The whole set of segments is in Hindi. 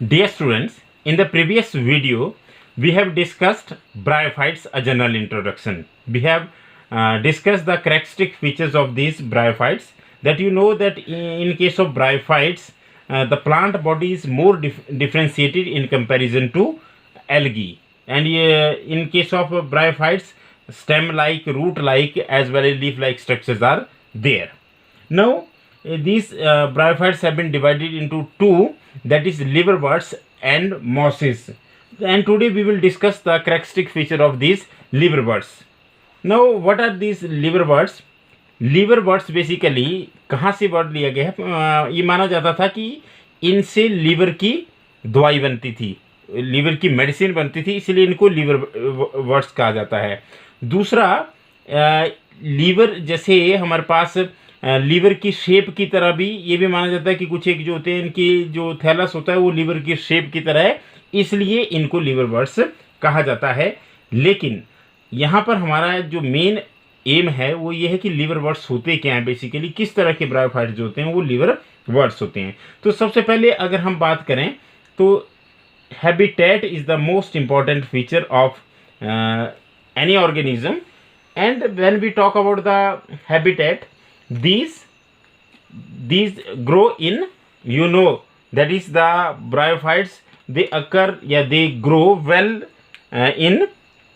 Dear students, in the previous video, we have discussed bryophytes, a general introduction. We have discussed the characteristic features of these bryophytes. That you know that in case of bryophytes, the plant body is more differentiated in comparison to algae. And in case of bryophytes, stem-like, root-like, as well as leaf-like structures are there. Now, these bryophytes have been divided into two, that is liverworts and mosses. And today we will discuss the characteristic feature of these liverworts. Now, what are these liverworts? Liverworts basically कहाँ से वर्ड लिया गया है? ये माना जाता था कि इनसे लीवर की दवाई बनती थी, लीवर की मेडिसिन बनती थी, इसलिए इनको लिवरवर्ट्स कहा जाता है. दूसरा, लीवर जैसे हमारे पास लीवर की शेप की तरह भी ये भी माना जाता है कि कुछ एक जो होते हैं इनकी जो थैलस होता है वो लीवर की शेप की तरह है, इसलिए इनको लिवरवर्ट्स कहा जाता है. लेकिन यहाँ पर हमारा जो मेन एम है वो ये है कि लिवरवर्ट्स होते क्या हैं, बेसिकली किस तरह के ब्रायोफाइट्स जो होते हैं वो लिवरवर्ट्स होते हैं. तो सबसे पहले अगर हम बात करें तो habitat is the most important feature of any organism. And when we talk about the habitat, these grow in, you know, that is the bryophytes, they occur, they grow well in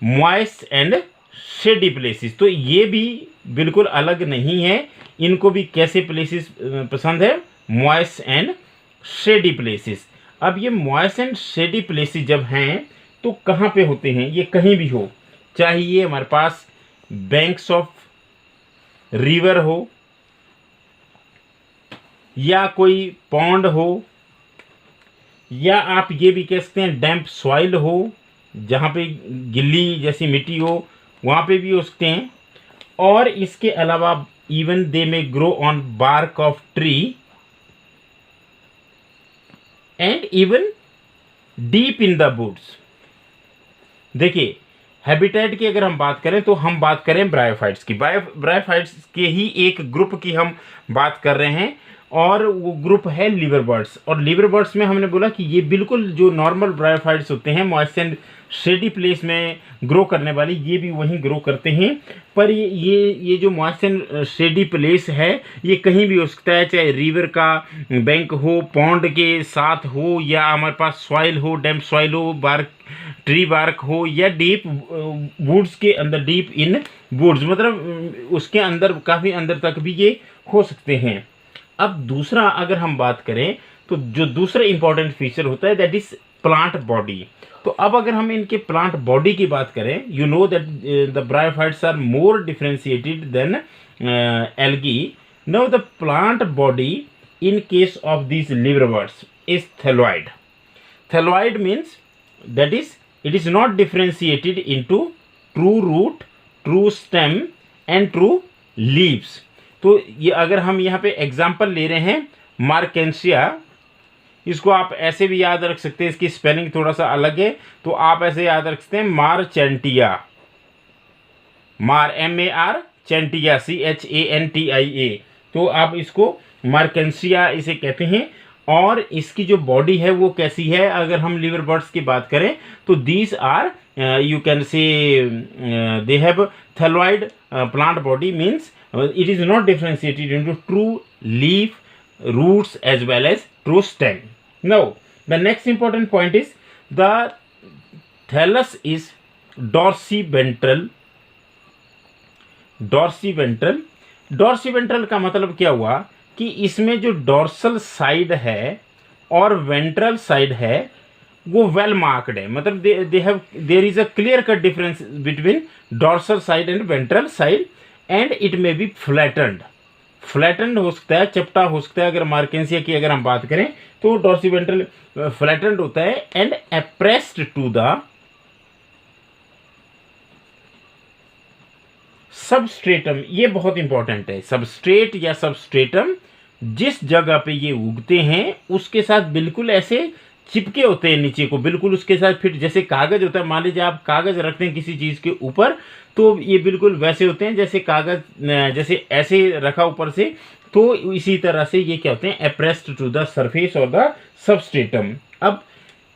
moist and shady places. तो ये भी बिल्कुल अलग नहीं है, इनको भी कैसे प्लेसेस पसंद है? moist and shady places. अब ये moist and shady places जब हैं तो कहाँ पे होते हैं? ये कहीं भी हो, चाहे ये हमारे पास बैंक्स ऑफ रिवर हो या कोई पॉन्ड हो, या आप ये भी कह सकते हैं डैम्प सॉइल हो, जहाँ पे गिल्ली जैसी मिट्टी हो, वहाँ पे भी हो सकते हैं. और इसके अलावा इवन दे में grow on bark of tree and even deep in the woods. देखिए, हैबिटेट की अगर हम बात करें तो हम बात करें ब्रायोफाइट्स की. ब्रायोफाइट्स के ही एक ग्रुप की हम बात कर रहे हैं और वो ग्रुप है लिवरवर्ट्स. और लिवरवर्ट्स में हमने बोला कि ये बिल्कुल जो नॉर्मल ब्रायोफाइट्स होते हैं मॉइस्ट एंड शेडी प्लेस में ग्रो करने वाले, ये भी वहीं ग्रो करते हैं. पर ये जो मॉइस्ट एंड शेडी प्लेस है ये कहीं भी हो सकता है, चाहे रिवर का बैंक हो, पॉन्ड के साथ हो, या हमारे पास सॉइल हो, डैम्प सॉइल हो, बार्क ट्री बार्क हो, या डीप वुड्स के अंदर, डीप इन वुड्स मतलब उसके अंदर काफ़ी अंदर तक भी ये हो सकते हैं. अब दूसरा अगर हम बात करें तो जो दूसरा इंपॉर्टेंट फीचर होता है दैट इज प्लांट बॉडी. तो अब अगर हम इनके प्लांट बॉडी की बात करें, you know that the bryophytes are more differentiated than algae. Now the plant body in case of this liverworts is thalloid. Thalloid means that is it is not differentiated into true root, true stem and true leaves. तो ये अगर हम यहाँ पे एग्जाम्पल ले रहे हैं मार्केंसिया, इसको आप ऐसे भी याद रख सकते हैं, इसकी स्पेलिंग थोड़ा सा अलग है, तो आप ऐसे याद रख सकते हैं मारचेंटिया, MAR चेंटिया CHANTIA. तो आप इसको मार्केंसिया इसे कहते हैं. और इसकी जो बॉडी है वो कैसी है? अगर हम लिवरवर्ट्स की बात करें तो these are you can say they have thalloid plant body, means it is not differentiated into true leaf, roots as well as true stem. Now, the next important point is the thallus is dorsiventral. dorsiventral का मतलब क्या हुआ कि इसमें जो डॉर्सल साइड है और वेंट्रल साइड है वो वेल मार्क्ड है. मतलब there is a clear cut difference between dorsal side and ventral side. And it may be flattened हो सकता है, चपटा हो सकता है. अगर मार्केंसिया की अगर हम बात करें तो डॉर्सिवेंट्रल फ्लैटेंड होता है. And appressed to the substratum. ये बहुत इंपॉर्टेंट है. सबस्ट्रेट या सबस्ट्रेटम जिस जगह पे ये उगते हैं उसके साथ बिल्कुल ऐसे चिपके होते हैं नीचे को, बिल्कुल उसके साथ फिट. जैसे कागज होता है, मान लीजिए आप कागज रखते हैं किसी चीज़ के ऊपर, तो ये बिल्कुल वैसे होते हैं जैसे कागज, जैसे ऐसे रखा ऊपर से, तो इसी तरह से ये क्या होते हैं, एप्रेस्ड टू द सरफेस और द सबस्ट्रेटम। अब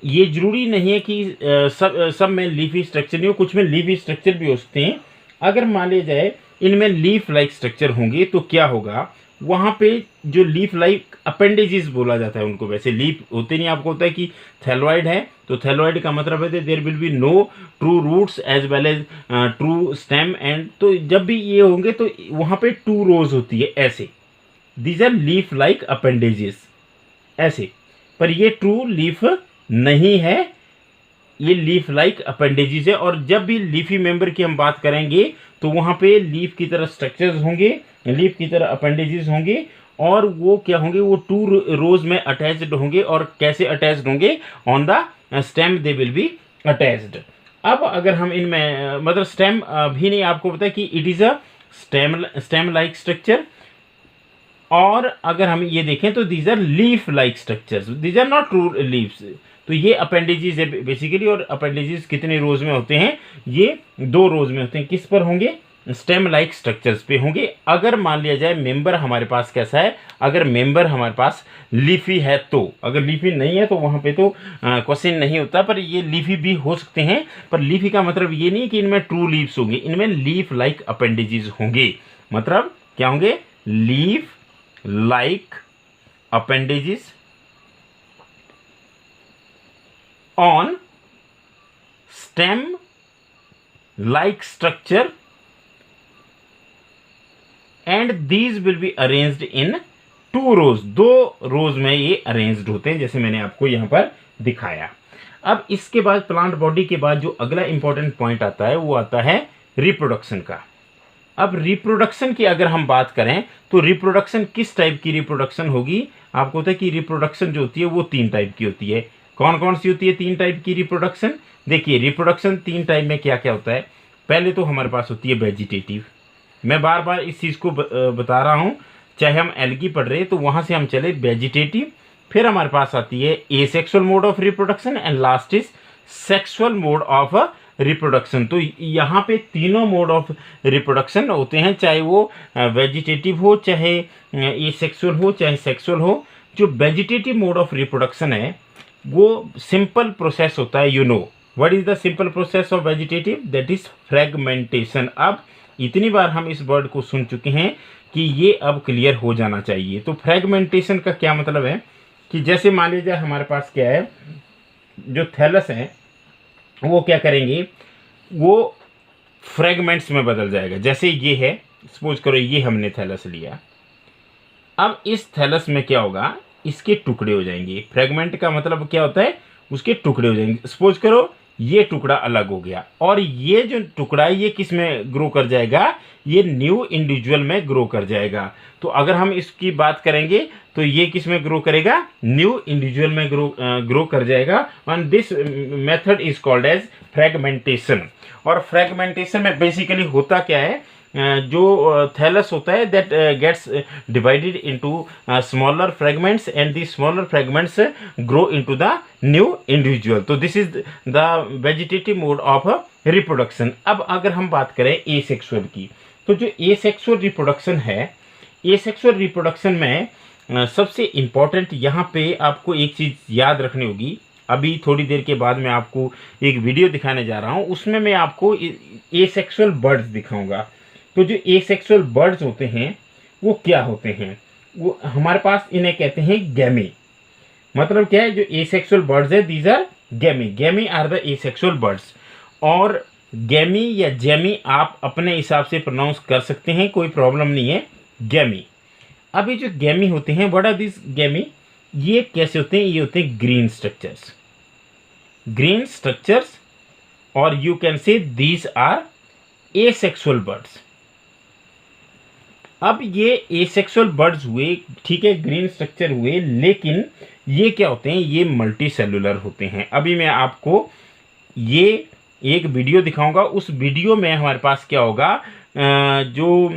ये जरूरी नहीं है कि सब में लीफी स्ट्रक्चर नहीं हो, कुछ में लीफी स्ट्रक्चर भी हो सकते हैं। अगर मान लिया जाए इनमें लीफ लाइक स्ट्रक्चर होंगे तो क्या होगा, वहाँ पे जो लीफ लाइक अपेंडेजेस बोला जाता है उनको, वैसे लीफ होते नहीं, आपको होता है कि थैलोइड है तो थैलोइड का मतलब है there will be no true roots as well as true stem and, तो जब भी ये होंगे तो वहाँ पे 2 रोज होती है ऐसे, these are leaf like appendages ऐसे, पर ये ट्रू लीफ नहीं है, ये लीफ लाइक अपेंडेजेस है। और जब भी लीफी मेंबर की हम बात करेंगे तो वहाँ पे लीफ की तरह स्ट्रक्चर्स होंगे, लीफ की तरह अपेंडेजेस होंगे, और वो क्या होंगे, वो 2 रोज में अटैच्ड होंगे। और कैसे अटैच्ड होंगे, on the stem they will be attached. अब अगर हम इनमें मतलब स्टेम भी नहीं, आपको पता है कि it is a stem like structure, और अगर हम ये देखें तो these are leaf like structures, these are not true leaves. तो ये अपेंडेजेस है बेसिकली, और अपेंडेजेस कितने रोज में होते हैं, ये 2 रोज में होते हैं। किस पर होंगे, स्टेम लाइक स्ट्रक्चर्स पे होंगे। अगर मान लिया जाए मेंबर हमारे पास कैसा है, अगर मेंबर हमारे पास लीफी है तो, अगर लीफी नहीं है तो वहाँ पे तो क्वेश्चन नहीं होता, पर ये लीफी भी हो सकते हैं। पर लीफी का मतलब ये नहीं कि इनमें ट्रू लीव्स होंगे, इनमें लीफ लाइक अपेंडेजेस होंगे। मतलब क्या होंगे, leaf like appendages on stem like structure and these will be arranged in 2 रोज, 2 रोज में ये अरेंज्ड होते हैं, जैसे मैंने आपको यहाँ पर दिखाया। अब इसके बाद प्लांट बॉडी के बाद जो अगला इंपॉर्टेंट पॉइंट आता है वो आता है रिप्रोडक्शन का। अब रिप्रोडक्शन की अगर हम बात करें तो रिप्रोडक्शन किस टाइप की रिप्रोडक्शन होगी, आपको पता है कि रिप्रोडक्शन जो होती है वो 3 टाइप की होती है। कौन कौन सी होती है 3 टाइप की रिप्रोडक्शन, देखिए रिप्रोडक्शन 3 टाइप में क्या क्या होता है। पहले तो हमारे पास होती है वेजिटेटिव, मैं बार बार इस चीज़ को बता रहा हूँ, चाहे हम एल्गी पढ़ रहे हैं तो वहाँ से हम चले वेजिटेटिव, फिर हमारे पास आती है asexual mode of reproduction and last is sexual mode of reproduction. तो यहाँ पे तीनों मोड ऑफ रिप्रोडक्शन होते हैं, चाहे वो वेजिटेटिव हो, चाहे एसेक्सुअल हो, चाहे सेक्सुअल हो। जो वेजिटेटिव मोड ऑफ रिप्रोडक्शन है वो सिंपल प्रोसेस होता है, you know what is the simple process of vegetative, that is fragmentation. अब इतनी बार हम इस वर्ड को सुन चुके हैं कि ये अब क्लियर हो जाना चाहिए। तो फ्रेगमेंटेशन का क्या मतलब है कि जैसे मान लीजिए हमारे पास क्या है, जो थैलस है वो क्या करेंगे, वो फ्रेगमेंट्स में बदल जाएगा। जैसे ये है, सपोज करो ये हमने थैलस लिया, अब इस थैलस में क्या होगा, इसके टुकड़े हो जाएंगे। फ्रेगमेंट का मतलब क्या होता है, उसके टुकड़े हो जाएंगे। सपोज करो ये टुकड़ा अलग हो गया, और ये जो टुकड़ा है ये किस में ग्रो कर जाएगा, ये न्यू इंडिविजुअल में ग्रो कर जाएगा। तो अगर हम इसकी बात करेंगे तो ये किस में ग्रो करेगा, न्यू इंडिविजुअल में ग्रो कर जाएगा। And this method is called as fragmentation. और फ्रेगमेंटेशन में बेसिकली होता क्या है, जो थैलस होता है that gets divided into smaller fragments and the smaller fragments grow into the new individual. तो this is the vegetative mode of reproduction. अब अगर हम बात करें एसेक्सुअल की, तो जो एसेक्सुअल रिप्रोडक्शन है, एसेक्सुअल रिप्रोडक्शन में सबसे इम्पॉर्टेंट यहाँ पे आपको एक चीज़ याद रखनी होगी। अभी थोड़ी देर के बाद मैं आपको एक वीडियो दिखाने जा रहा हूँ, उसमें मैं आपको एसेक्सुअल बर्ड्स दिखाऊंगा। तो जो एसेक्सुअल बर्ड्स होते हैं वो क्या होते हैं, वो हमारे पास इन्हें कहते हैं गैमी। मतलब क्या है, जो एसेक्सुअल बर्ड्स है these are gemmae, gemmae are the asexual birds. और गैमी या जैमी आप अपने हिसाब से प्रोनाउंस कर सकते हैं, कोई प्रॉब्लम नहीं है, गैमी। अब ये जो गैमी होते हैं, व्हाट आर दिस गैमी, ये कैसे होते हैं, ये होते हैं ग्रीन स्ट्रक्चर्स, ग्रीन स्ट्रक्चर्स, और you can say these are asexual birds. अब ये एसेक्सुअल बर्ड्स हुए, ठीक है, ग्रीन स्ट्रक्चर हुए, लेकिन ये क्या होते हैं, ये मल्टी सेलुलर होते हैं। अभी मैं आपको ये एक वीडियो दिखाऊंगा, उस वीडियो में हमारे पास क्या होगा, जो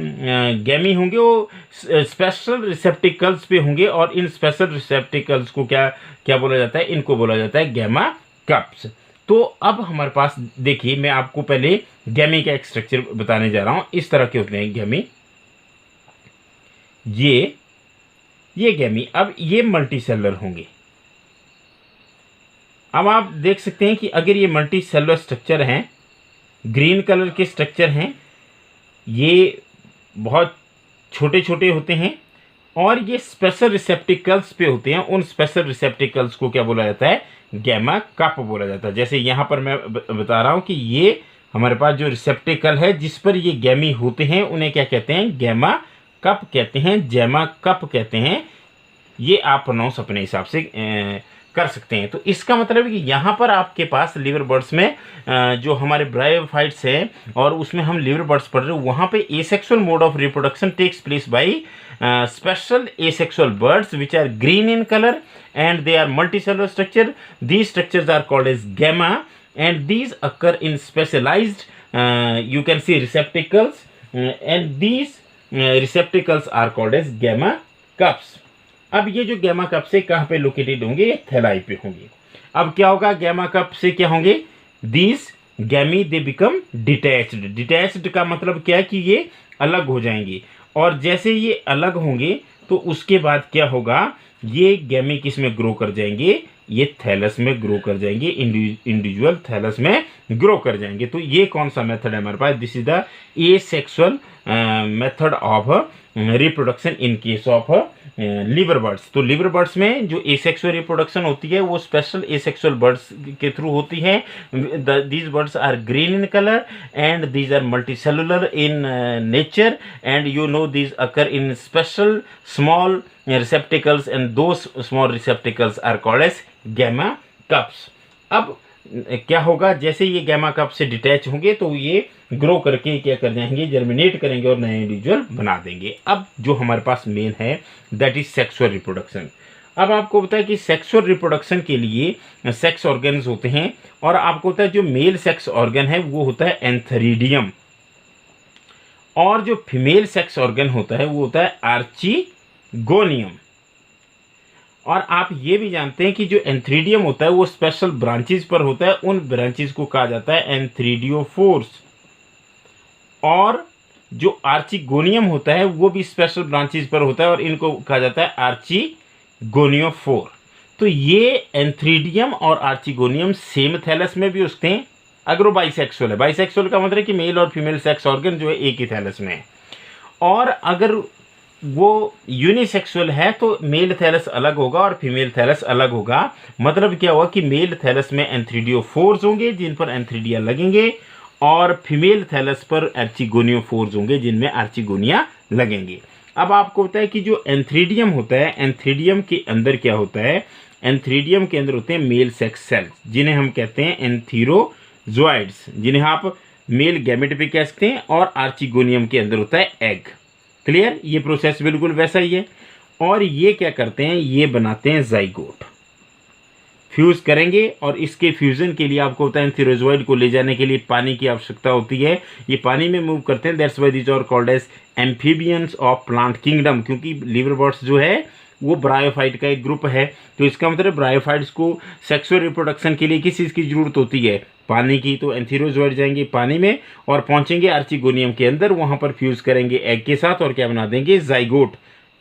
गैमी होंगे वो स्पेशल रिसेप्टिकल्स पे होंगे, और इन स्पेशल रिसेप्टिकल्स को क्या क्या बोला जाता है, इनको बोला जाता है गैमा कप्स। तो अब हमारे पास देखिए, मैं आपको पहले गैमी का एक स्ट्रक्चर बताने जा रहा हूं। इस तरह के होते हैं गैमी, ये गैमी। अब ये मल्टीसेलुलर होंगे। अब आप देख सकते हैं कि अगर ये मल्टीसेलुलर स्ट्रक्चर हैं, ग्रीन कलर के स्ट्रक्चर हैं, ये बहुत छोटे छोटे होते हैं और ये स्पेशल रिसेप्टिकल्स पे होते हैं। उन स्पेशल रिसेप्टिकल्स को क्या बोला जाता है? गैमा कप बोला जाता है। जैसे यहाँ पर मैं बता रहा हूँ कि ये हमारे पास जो रिसेप्टिकल है जिस पर ये गैमी होते हैं, उन्हें क्या कहते हैं? गैमा कप कहते हैं, जैमा कप कहते हैं। ये आप प्रोनाउंस अपने हिसाब से कर सकते हैं। तो इसका मतलब है कि यहाँ पर आपके पास लिवर बर्ड्स में जो हमारे ब्रायोफाइट्स हैं और उसमें हम लिवर बर्ड्स पढ़ रहे हैं, वहाँ पे asexual mode of reproduction takes place by special asexual birds which are green in color and they are multicellular structure. These structures are called as gamma and these occur in specialized you can see receptacles and these receptacles are called as gamma cups. अब ये जो गैमा कप से कहाँ पे लोकेटेड होंगे? ये थैलाई पे होंगे। अब क्या होगा? गैमा कप से क्या होंगे? These गैमी they become detached. Detached का मतलब क्या है? कि ये अलग हो जाएंगे और जैसे ये अलग होंगे तो उसके बाद क्या होगा? ये गैमी किस में ग्रो कर जाएंगे? ये थैलस में ग्रो कर जाएंगे, इंडिविजुअल थैलस में ग्रो कर जाएंगे। तो ये कौन सा मेथड है हमारे पास? This is the asexual method of reproduction in case of liverworts. तो लिवर बर्ड्स में जो एसेक्सुअल रिप्रोडक्शन होती है वो स्पेशल एसेक्सुअल बर्ड्स के थ्रू होती है। These buds are green in colour and these are multicellular in nature and you know these occur in special small receptacles and those small receptacles are called as gamma cups. अब क्या होगा? जैसे ये गैमा कप से डिटैच होंगे तो ये ग्रो करके क्या कर जाएंगे? जर्मिनेट करेंगे और नए इंडिविजुअल बना देंगे। अब जो हमारे पास मेन है दैट इज सेक्सुअल रिप्रोडक्शन। अब आपको पता है कि सेक्सुअल रिप्रोडक्शन के लिए सेक्स ऑर्गन्स होते हैं और आपको पता है जो मेल सेक्स ऑर्गन है वो होता है एंथरीडियम और जो फीमेल सेक्स ऑर्गन होता है वो होता है आर्चीगोनियम। और आप ये भी जानते हैं कि जो एंथ्रीडियम होता है वो स्पेशल ब्रांचेस पर होता है। उन ब्रांचेस को कहा जाता है एंथ्रीडियोफोर्स और जो आर्चीगोनियम होता है वो भी स्पेशल ब्रांचेस पर होता है और इनको कहा जाता है आर्चीगोनियोफोर। तो ये एंथ्रीडियम और आर्चीगोनियम सेम थैलस में भी उगते हैं अगर वो बाइसेक्सुअल है। बाइसेक्सुअल का मतलब है कि मेल और फीमेल सेक्स ऑर्गन जो है एक ही थैलस में है। और अगर वो यूनिसेक्सुअल है तो मेल थैलस अलग होगा और फीमेल थैलस अलग होगा। मतलब क्या हुआ कि मेल थैलस में एंथ्रीडियोफोर्स होंगे जिन पर एंथ्रीडिया लगेंगे और फीमेल थैलस पर आर्चीगोनियोफोर्स होंगे जिनमें आर्चीगोनिया लगेंगे। अब आपको पता है कि जो एंथ्रीडियम होता है, एंथ्रीडियम के अंदर क्या होता है? एंथ्रीडियम के अंदर होते हैं मेल सेक्स सेल्स जिन्हें हम कहते हैं एंथीरोजोइड्स, जिन्हें आप मेल गैमेट भी कह सकते हैं। और आर्चीगोनियम के अंदर होता है एग। क्लियर? ये प्रोसेस बिल्कुल वैसा ही है। और ये क्या करते हैं? ये बनाते हैं जाइगोट, फ्यूज करेंगे और इसके फ्यूजन के लिए आपको होता है एंथीरोजोइड को ले जाने के लिए पानी की आवश्यकता होती है। ये पानी में मूव करते हैं। That's why these are called as amphibians of plant kingdom, क्योंकि लिवर बर्ड्स जो है वो ब्रायोफाइट का एक ग्रुप है। तो इसका मतलब ब्रायोफाइट्स को सेक्सुअल रिप्रोडक्शन के लिए किस चीज़ की जरूरत होती है? पानी की। तो एंथीरोजोइड जाएंगे पानी में और पहुंचेंगे आर्चीगोनियम के अंदर, वहां पर फ्यूज करेंगे एग के साथ और क्या बना देंगे? जाइगोट।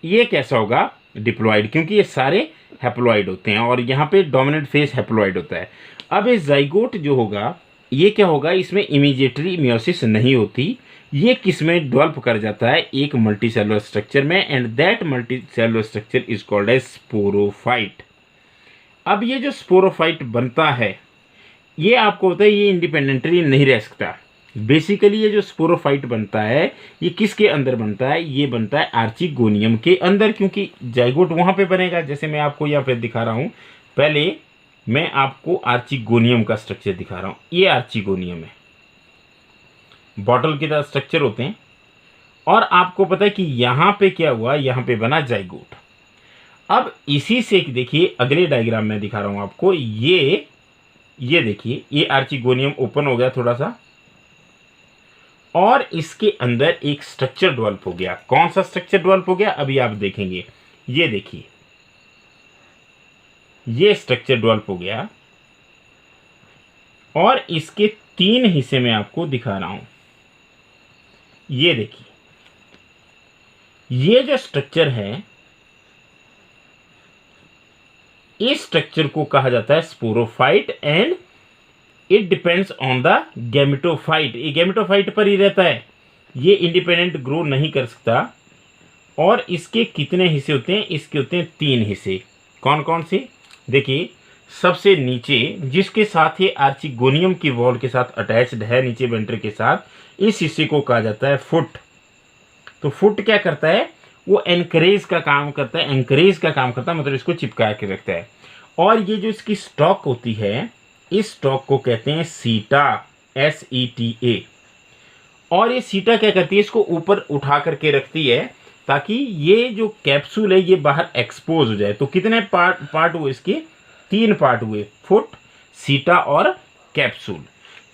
ये कैसा होगा? डिप्लॉइड, क्योंकि ये सारे हैप्लॉइड होते हैं और यहाँ पे डोमिनेंट फेस हैप्लॉइड होता है। अब ये जाइगोट जो होगा ये क्या होगा? इसमें इमीडिएटली मियोसिस नहीं होती। ये किस में डेवलप कर जाता है? एक मल्टीसेलुलर स्ट्रक्चर में and that multicellular structure is called as sporophyte. अब ये जो स्पोरोफाइट बनता है ये आपको होता है ये इंडिपेंडेंटली नहीं रह सकता। बेसिकली ये जो स्पोरोफाइट बनता है ये किसके अंदर बनता है? ये बनता है आर्चीगोनियम के अंदर, क्योंकि जाइगोट वहां पे बनेगा। जैसे मैं आपको यहाँ पे दिखा रहा हूँ, पहले मैं आपको आर्चीगोनियम का स्ट्रक्चर दिखा रहा हूँ। ये आर्चीगोनियम है, बॉटल की तरह स्ट्रक्चर होते हैं। और आपको पता है कि यहाँ पे क्या हुआ? यहाँ पे बना जाइगोट। अब इसी से देखिए अगले डायग्राम में दिखा रहा हूँ आपको। ये देखिए ये आर्चीगोनियम ओपन हो गया थोड़ा सा और इसके अंदर एक स्ट्रक्चर डेवलप हो गया। कौन सा स्ट्रक्चर डेवलप हो गया अभी आप देखेंगे। ये देखिए ये स्ट्रक्चर डेवलप हो गया और इसके 3 हिस्से में आपको दिखा रहा हूं। ये देखिए, ये जो स्ट्रक्चर है, इस स्ट्रक्चर को कहा जाता है sporophyte and it depends on the gametophyte. ये गैमेटोफाइट पर ही रहता है, ये इंडिपेंडेंट ग्रो नहीं कर सकता। और इसके कितने हिस्से होते हैं? इसके होते हैं 3 हिस्से। कौन कौन से? देखिए, सबसे नीचे जिसके साथ ये आर्चिगोनियम की वॉल के साथ अटैच्ड है, नीचे वेंटर के साथ, इस हिस्से को कहा जाता है फुट। तो फुट क्या करता है? वो एनकरेज का काम करता है। एनकरेज का काम करता है मतलब इसको चिपका के रखता है। और ये जो इसकी स्टॉक होती है, इस स्टॉक को कहते हैं सीटा, SETA। और ये सीटा क्या करती है? इसको ऊपर उठा करके रखती है ताकि ये जो कैप्सूल है ये बाहर एक्सपोज हो जाए। तो कितने पार्ट हुए इसके? 3 पार्ट हुए, फुट, सीटा और कैप्सूल।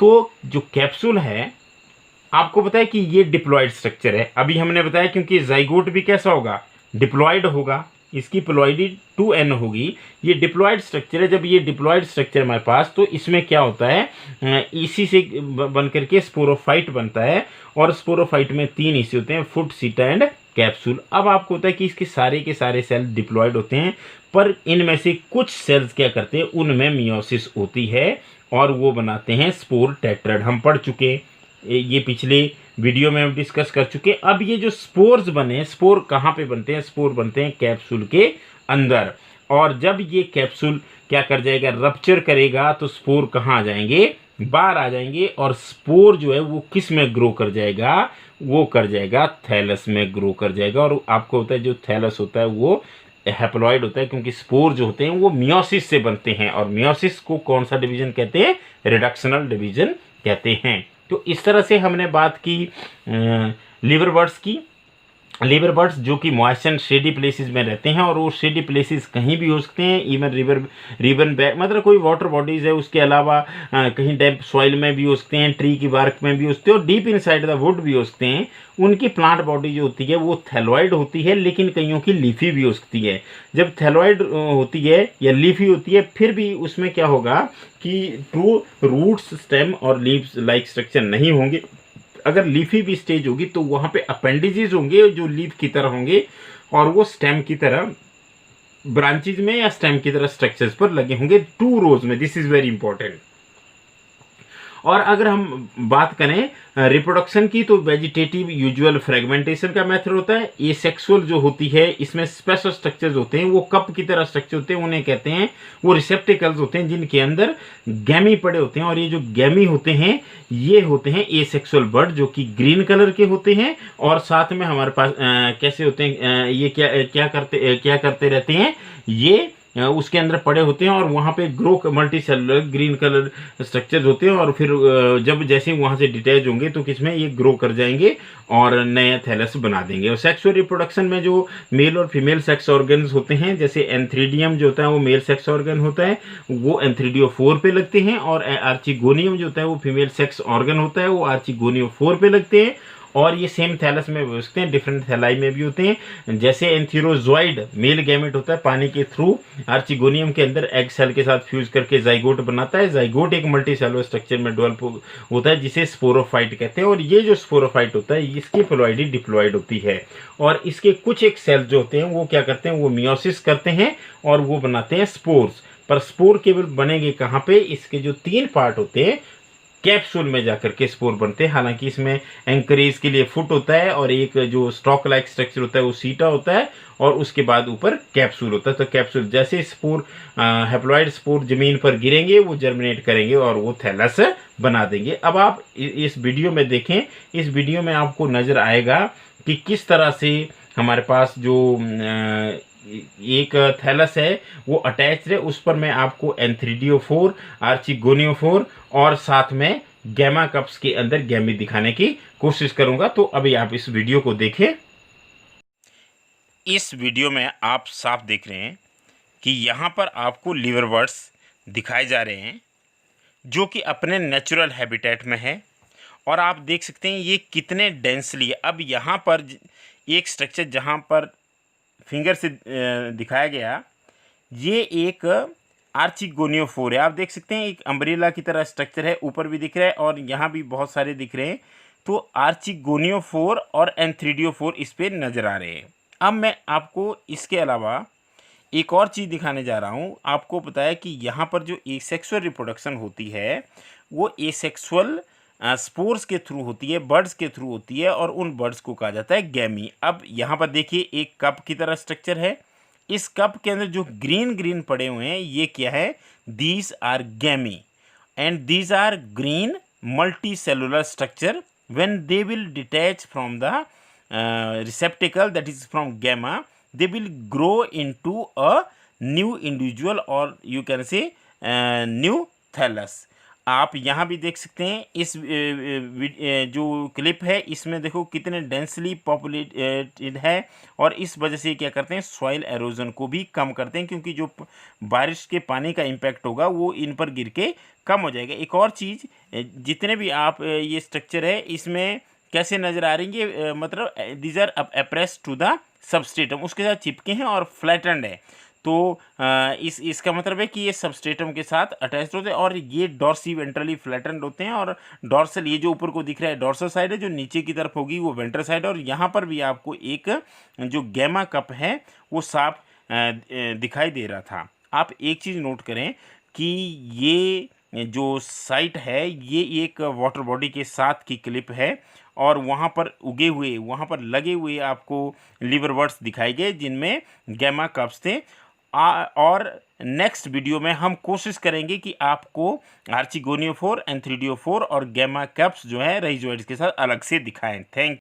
तो जो कैप्सूल है, आपको पता है कि ये डिप्लॉयड स्ट्रक्चर है। अभी हमने बताया क्योंकि जाइगोट भी कैसा होगा? डिप्लॉयड होगा, इसकी प्लॉइडी 2n होगी। ये डिप्लॉयड स्ट्रक्चर है। जब ये डिप्लॉयड स्ट्रक्चर हमारे पास, तो इसमें क्या होता है? इसी से बन करके स्पोरोफाइट बनता है। और स्पोरोफाइट में 3 हिस्से होते हैं, फुट, सीटा एंड कैप्सूल। अब आपको होता है कि इसके सारे के सारे सेल डिप्लॉयड होते हैं, पर इनमें से कुछ सेल्स क्या करते हैं? उनमें मियोसिस होती है और वो बनाते हैं स्पोर टेट्राड। हम पढ़ चुके, ये पिछले वीडियो में हम डिस्कस कर चुके। अब ये जो स्पोर्स बने, स्पोर कहाँ पे बनते हैं? स्पोर बनते हैं कैप्सूल के अंदर। और जब ये कैप्सूल क्या कर जाएगा? रप्चर करेगा, तो स्पोर कहाँ आ जाएंगे? बाहर आ जाएंगे। और स्पोर जो है वो किस में ग्रो कर जाएगा? वो कर जाएगा थैलस में ग्रो कर जाएगा। और आपको होता है जो थैलस होता है वो हैप्लॉइड होता है, क्योंकि स्पोर जो होते हैं वो मियोसिस से बनते हैं। और मियोसिस को कौन सा डिवीजन कहते हैं? रिडक्शनल डिवीजन कहते हैं। तो इस तरह से हमने बात की लिवर बर्ड्स की। लिवर बर्ड्स जो कि मॉइस्ट एंड शेडी प्लेसेस में रहते हैं, और वो शेडी प्लेसेस कहीं भी हो सकते हैं, इवन रिवन बैग, मतलब कोई वाटर बॉडीज है, उसके अलावा कहीं डैम्प सॉइल में भी हो सकते हैं, ट्री की बार्क में भी हो सकते हैं, और डीप इनसाइड द वुड भी हो सकते हैं। उनकी प्लांट बॉडी जो होती है वो थैलॉइड होती है, लेकिन कईयों की लीफी भी हो सकती है। जब थैलॉइड होती है या लीफी होती है, फिर भी उसमें क्या होगा कि ट्रू रूट्स, स्टेम और लीव्स लाइक स्ट्रक्चर नहीं होंगे। अगर लीफी भी स्टेज होगी तो वहां पे अपेंडिजेस होंगे जो लीफ की तरह होंगे, और वो स्टेम की तरह ब्रांचेज में या स्टेम की तरह स्ट्रक्चर्स पर लगे होंगे 2 रोज में। This is very important. और अगर हम बात करें रिप्रोडक्शन की, तो वेजिटेटिव यूजुअल फ्रेगमेंटेशन का मेथड होता है। ये सेक्सुअल जो होती है, इसमें स्पेशल स्ट्रक्चर्स होते हैं, वो कप की तरह स्ट्रक्चर होते हैं, उन्हें कहते हैं, वो रिसेप्टिकल्स होते हैं जिनके अंदर गैमी पड़े होते हैं। और ये जो गैमी होते हैं, ये होते हैं एसेक्सुअल बर्ड, जो कि ग्रीन कलर के होते हैं। और साथ में हमारे पास कैसे होते हैं? ये क्या करते रहते हैं? ये उसके अंदर पड़े होते हैं, और वहाँ पे grow multi cellular green colour structures होते हैं। और फिर जब जैसे वहाँ से डिटैच होंगे तो किसमें? ये ग्रो कर जाएंगे और नए थैलस बना देंगे। और सेक्सुअल रिप्रोडक्शन में जो मेल और फीमेल सेक्स ऑर्गन्स होते हैं, जैसे एंथ्रीडियम जो होता है वो मेल सेक्स ऑर्गन होता है, वो एंथ्रीडियो 4 पे लगते हैं। और आर्चिगोनियम जो होता है वो फीमेल सेक्स ऑर्गन होता है, वो आर्चिगोनियो 4 पे लगते हैं। और ये सेम थैलस में भी हो सकते हैं, डिफरेंट थैलाई में भी होते हैं। जैसे एंथीरोजोइड मेल गैमेट होता है, पानी के थ्रू आर्चिगोनियम के अंदर एग सेल के साथ फ्यूज करके जाइगोट बनाता है। जाइगोट एक मल्टी सेलुलर स्ट्रक्चर में डेवलप होता है, जिसे स्पोरोफाइट कहते हैं। और ये जो स्पोरोफाइट होता है, इसकी प्लॉइडी डिप्लॉइड होती है। और इसके कुछ एक सेल जो होते हैं वो क्या करते हैं? वो मियोसिस करते हैं और वो बनाते हैं स्पोर्स। पर स्पोर केवल बनेंगे कहाँ पे? इसके जो 3 पार्ट होते हैं, कैप्सूल में जाकर के स्पोर बनते हैं। हालांकि इसमें एंकरेज के लिए फुट होता है, और एक जो स्टॉक लाइक स्ट्रक्चर होता है वो सीटा होता है, और उसके बाद ऊपर कैप्सूल होता है। तो कैप्सूल जैसे स्पोर, हैप्लॉइड स्पोर जमीन पर गिरेंगे, वो जर्मिनेट करेंगे और वो थैलस बना देंगे। अब आप इस वीडियो में देखें, इस वीडियो में आपको नजर आएगा कि किस तरह से हमारे पास जो एक थैलस है वो अटैच्ड है। उस पर मैं आपको एंथ्रीडियो 4, आर्चिगोनियो 4 और साथ में गैमा कप्स के अंदर गैमी दिखाने की कोशिश करूंगा। तो अभी आप इस वीडियो को देखें। इस वीडियो में आप साफ देख रहे हैं कि यहाँ पर आपको लिवर बर्ड्स दिखाए जा रहे हैं जो कि अपने नेचुरल हैबिटेट में है। और आप देख सकते हैं ये कितने डेंसली है। अब यहाँ पर एक स्ट्रक्चर जहाँ पर फिंगर से दिखाया गया, ये एक आर्चिगोनियोफोर है। आप देख सकते हैं एक अम्ब्रेला की तरह स्ट्रक्चर है, ऊपर भी दिख रहा है और यहाँ भी बहुत सारे दिख रहे हैं। तो आर्चिगोनियोफोर और एंथ्रीडियोफोर इस पे नज़र आ रहे हैं। अब मैं आपको इसके अलावा एक और चीज़ दिखाने जा रहा हूँ। आपको पता है कि यहाँ पर जो एसेक्सुअल रिप्रोडक्शन होती है वो एसेक्सुअल स्पोर्स के थ्रू होती है, बर्ड्स के थ्रू होती है, और उन बर्ड्स को कहा जाता है गैमी। अब यहाँ पर देखिए एक कप की तरह स्ट्रक्चर है। इस कप के अंदर जो ग्रीन ग्रीन पड़े हुए हैं ये क्या है? These are gemmae and these are green multicellular structure when they will detach from the receptacle, that is from gamma, they will grow into a new individual or you can say new thallus। आप यहाँ भी देख सकते हैं इस जो क्लिप है इसमें देखो कितने डेंसली पॉपुलेटेड है, और इस वजह से क्या करते हैं सॉइल एरोजन को भी कम करते हैं, क्योंकि जो बारिश के पानी का इम्पैक्ट होगा वो इन पर गिर के कम हो जाएगा। एक और चीज़, जितने भी आप ये स्ट्रक्चर है इसमें कैसे नज़र आ रही है, मतलब these are appressed to the substratum, उसके साथ चिपके हैं और फ्लैटेंड है। तो इसका मतलब है कि ये सबस्ट्रेटम के साथ अटैच्ड होते हैं और ये डॉर्सी वेंट्रली फ्लैटेंड होते हैं, और डॉर्सल ये जो ऊपर को दिख रहा है डॉर्सल साइड है, जो नीचे की तरफ होगी वो वेंट्रल साइड। और यहाँ पर भी आपको एक जो गैमा कप है वो साफ दिखाई दे रहा था। आप एक चीज़ नोट करें कि ये जो साइट है ये एक वाटर बॉडी के साथ की क्लिप है, और वहाँ पर उगे हुए, वहाँ पर लगे हुए आपको लिवर बर्ड्स दिखाए गए जिनमें गैमा कप्स थे। और नेक्स्ट वीडियो में हम कोशिश करेंगे कि आपको आर्चिगोनियोफोर, एंथ्रीडियोफोर और गैमा कप्स जो है राइजोइड्स के साथ अलग से दिखाएं। थैंक